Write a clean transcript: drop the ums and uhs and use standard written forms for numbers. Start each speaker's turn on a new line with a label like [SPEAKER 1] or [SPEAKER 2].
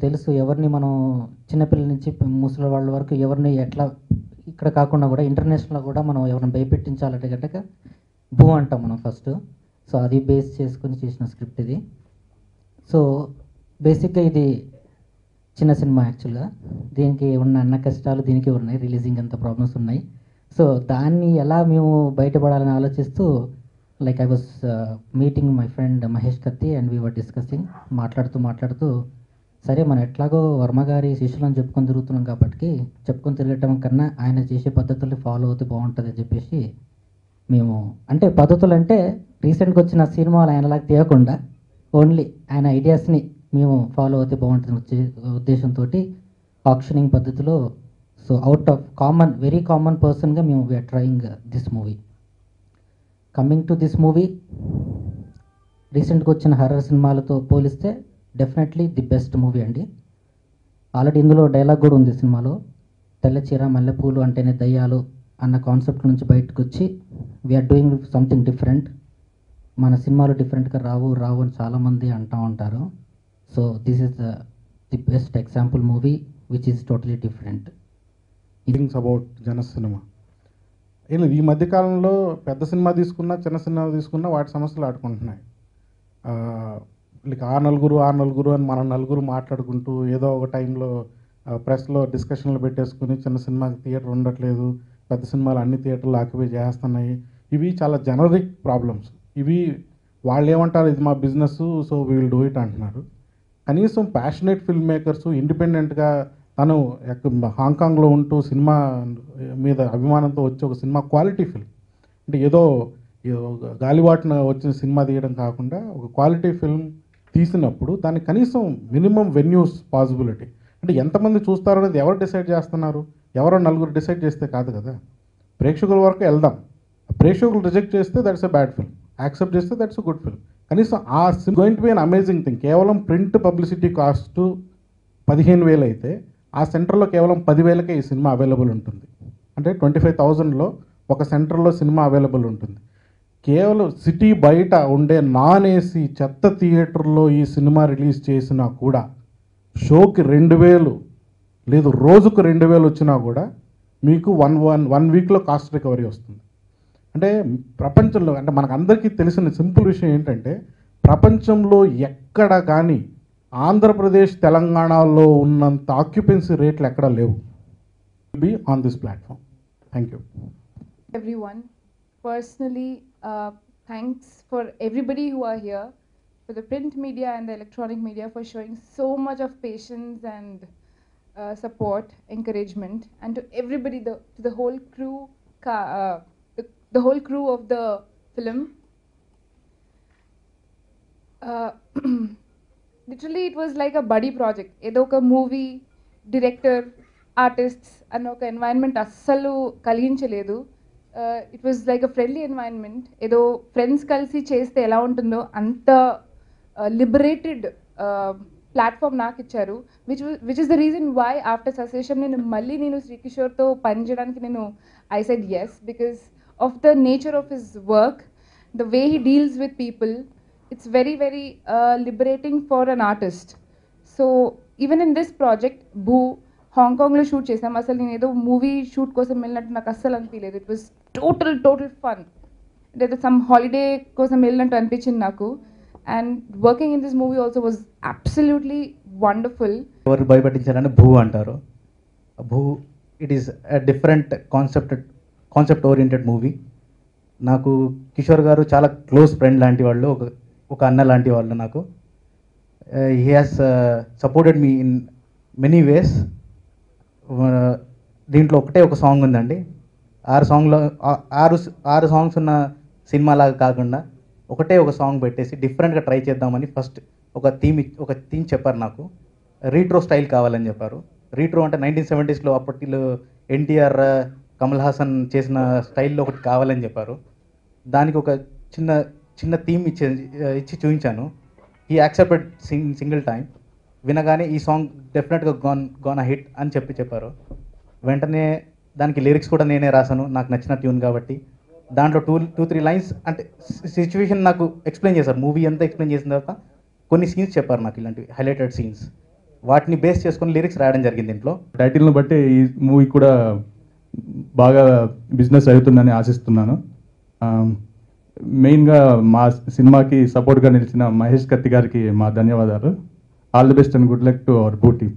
[SPEAKER 1] తెలుసు ఎవరిని మనం చిన్నపిల్లల నుంచి ముసలి వాళ్ళ వరకు ఎవరిని ఎట్లా ఇక్కడ కాకుండా కూడా ఇంటర్నేషనల్లో కూడా మనం ఎవరిని భయపెట్టించాలంటే గనక భూ అంటాం మనం ఫస్ట్. సో అది బేస్ చేసుకొని చేసిన స్క్రిప్ట్ ఇది. సో బేసిక్గా ఇది చిన్న సినిమా యాక్చువల్గా. దీనికి ఉన్న అన్న కష్టాలు దీనికి ఉన్నాయి, రిలీజింగ్ అంత ప్రాబ్లమ్స్ ఉన్నాయి. సో దాన్ని ఎలా మేము బయటపడాలని ఆలోచిస్తూ like I was meeting my friend Mahesh కత్తి అండ్ వీ వర్ డిస్కసింగ్, మాట్లాడుతూ సరే మనం ఎట్లాగో వర్మ గారి శిష్యులను చెప్పుకొని తిరుగుతున్నాం కాబట్టి చెప్పుకొని తిరగటం కన్నా ఆయన చేసే పద్ధతుల్ని ఫాలో అవుతే బాగుంటుంది అని చెప్పేసి మేము, అంటే పద్ధతులు అంటే రీసెంట్గా వచ్చిన సినిమాలు ఆయనలాగా తీయకుండా ఓన్లీ ఆయన ఐడియాస్ని మేము ఫాలో అవుతే బాగుంటుంది ఉద్దేశంతో ఆక్షనింగ్ పద్ధతిలో, so out of common very common పర్సన్గా మేము we are trying this movie. Coming to this movie, రీసెంట్గా వచ్చిన హర్రర్ సినిమాలతో పోలిస్తే డెఫినెట్లీ ది బెస్ట్ మూవీ అండి. ఆల్రెడీ ఇందులో డైలాగ్ కూడా ఉంది సినిమాలో, తెల్ల చీర మల్లెపూలు అంటేనే దయ్యాలు అన్న కాన్సెప్ట్ నుంచి బయటకు వచ్చి వీఆర్ డూయింగ్ సంథింగ్ డిఫరెంట్. మన సినిమాలు డిఫరెంట్గా రావు అని చాలామంది అంటూ ఉంటారు. So this is the best example movie which is totally different.
[SPEAKER 2] Things about జన సినిమా. ఈ మధ్యకాలంలో పెద్ద సినిమా తీసుకున్నా చిన్న సినిమా తీసుకున్నా వాటి సమస్యలు ఆడుకుంటున్నాయి. ఆ నలుగురు అని మనం నలుగురు మాట్లాడుకుంటూ ఏదో ఒక టైంలో ప్రెస్లో డిస్కషన్లు పెట్టేసుకుని చిన్న సినిమాకి థియేటర్ ఉండట్లేదు, పెద్ద సినిమాలు అన్ని థియేటర్లు ఆక్యుపై చేస్తున్నాయి. ఇవి చాలా జనరిక్ ప్రాబ్లమ్స్. ఇవి వాళ్ళు ఏమంటారు, ఇది మా business so we will do it అంటున్నారు. కనీసం ప్యాషనేట్ ఫిల్మ్ మేకర్స్ ఇండిపెండెంట్గా తను హాంకాంగ్లో ఉంటూ సినిమా మీద అభిమానంతో వచ్చే ఒక సినిమా క్వాలిటీ ఫిల్మ్, అంటే ఏదో గాలివాటున వచ్చిన సినిమా తీయడం కాకుండా ఒక క్వాలిటీ ఫిల్మ్ తీసినప్పుడు దానికి కనీసం మినిమం వెన్యూస్ పాసిబిలిటీ, అంటే ఎంతమంది చూస్తారో అనేది ఎవరు డిసైడ్ చేస్తున్నారు? ఎవరో నలుగురు డిసైడ్ చేస్తే కాదు కదా. ప్రేక్షకుల వరకు వెళ్దాం, ప్రేక్షకులు రిజెక్ట్ చేస్తే that's a bad film, accept చేస్తే దట్స్ ఎ గుడ్ ఫిల్మ్. కనీసం ఆ going to be an amazing thing. కేవలం ప్రింట్ పబ్లిసిటీ కాస్ట్ 15,000 అయితే ఆ సెంటర్లో కేవలం 10,000కే ఈ సినిమా అవైలబుల్ ఉంటుంది. అంటే 25,000లో ఒక సెంటర్లో సినిమా అవైలబుల్ ఉంటుంది. కేవలం సిటీ బయట ఉండే నాన్ ఏసీ చెత్త థియేటర్లో ఈ సినిమా రిలీజ్ చేసినా కూడా షోకి 2,000 లేదు రోజుకు 2,000 వచ్చినా కూడా మీకు వన్ వీక్లో కాస్ట్ రికవరీ వస్తుంది. అంటే ప్రపంచంలో, అంటే మనకు అందరికీ తెలిసిన సింపుల్ విషయం ఏంటంటే ప్రపంచంలో ఎక్కడ కానీ ఆంధ్రప్రదేశ్ తెలంగాణలో ఉన్నంత ఆక్యుపెన్సీ రేట్లు ఎక్కడ లేవు. Be on this platform. Thank you
[SPEAKER 3] everyone. Personally, thanks for everybody who are here, for the print media and the electronic media for showing so much of patience and support, encouragement, and to everybody, to the whole crew, the whole crew of the film. Literally, it was like a buddy project. Edo oka movie, director, artists, and oka environment assalu కలిగించలేదు. It was like a friendly environment. ఏదో friends కలిసి చేస్తే ఎలా ఉంటుందో అంత liberated platform నాకు ఇచ్చారు, which is the reason why after succession నేను శ్రీకిషోర్తో పనిచేయడానికి I said yes, because of the nature of his work, the way he deals with people. It's very very liberating for an artist. So even in this project Boo హాంకాంగ్లో shoot చేసాం. అసలు నేను ఏదో movie shoot కోసం వెళ్ళినట్టు నాకు అస్సలు అనిపించలేదు. It was total fun. అంటే సమ్ హాలిడే కోసం వెళ్ళినట్టు అనిపించింది నాకు. And working in this movie also was absolutely wonderful.
[SPEAKER 4] ఎవరు భయపట్టించారంటే భూ అంటారు. భూ it is different concept oriented movie. నాకు కిషోర్ గారు చాలా క్లోజ్ ఫ్రెండ్ లాంటి వాళ్ళు, ఒక అన్న లాంటి వాళ్ళు నాకు. He has supported me in many ways. దీంట్లో ఒక సాంగ్ ఉందండి. 6 సాంగ్స్ ఉన్న సినిమా లాగా కాకుండా ఒక సాంగ్ పెట్టేసి డిఫరెంట్గా ట్రై చేద్దామని ఫస్ట్ ఒక థీమ్ చెప్పారు నాకు. రీట్రో స్టైల్ కావాలని చెప్పారు. రీట్రో అంటే 1970sలో అప్పట్లో ఎన్టీఆర్, కమల్ హాసన్ చేసిన స్టైల్లో ఒకటి కావాలని చెప్పారు. దానికి ఒక చిన్న థీమ్ ఇచ్చి చూపించాను. He accepted single time. వినగానే ఈ సాంగ్ డెఫినెట్గా గాన్ హిట్ అని చెప్పారు. వెంటనే దానికి లిరిక్స్ కూడా నేనే రాశాను, నాకు నచ్చిన ట్యూన్ కాబట్టి. దాంట్లో 2-3 లైన్స్ అంటే సిచ్యువేషన్ నాకు ఎక్స్ప్లెయిన్ చేశారు. మూవీ అంతా ఎక్స్ప్లెయిన్ చేసిన తర్వాత కొన్ని సీన్స్ చెప్పారు నాకు, ఇలాంటివి హైలైటెడ్ సీన్స్. వాటిని బేస్ చేసుకొని లిరిక్స్ రాయడం జరిగింది దీంట్లో.
[SPEAKER 5] టైటిల్ను బట్టి ఈ మూవీ కూడా బాగా బిజినెస్ అవుతుందని ఆశిస్తున్నాను. మెయిన్గా మా సినిమాకి సపోర్ట్గా నిలిచిన మహేష్ కత్తి గారికి మా ధన్యవాదాలు. All the best and good luck to our Boo team.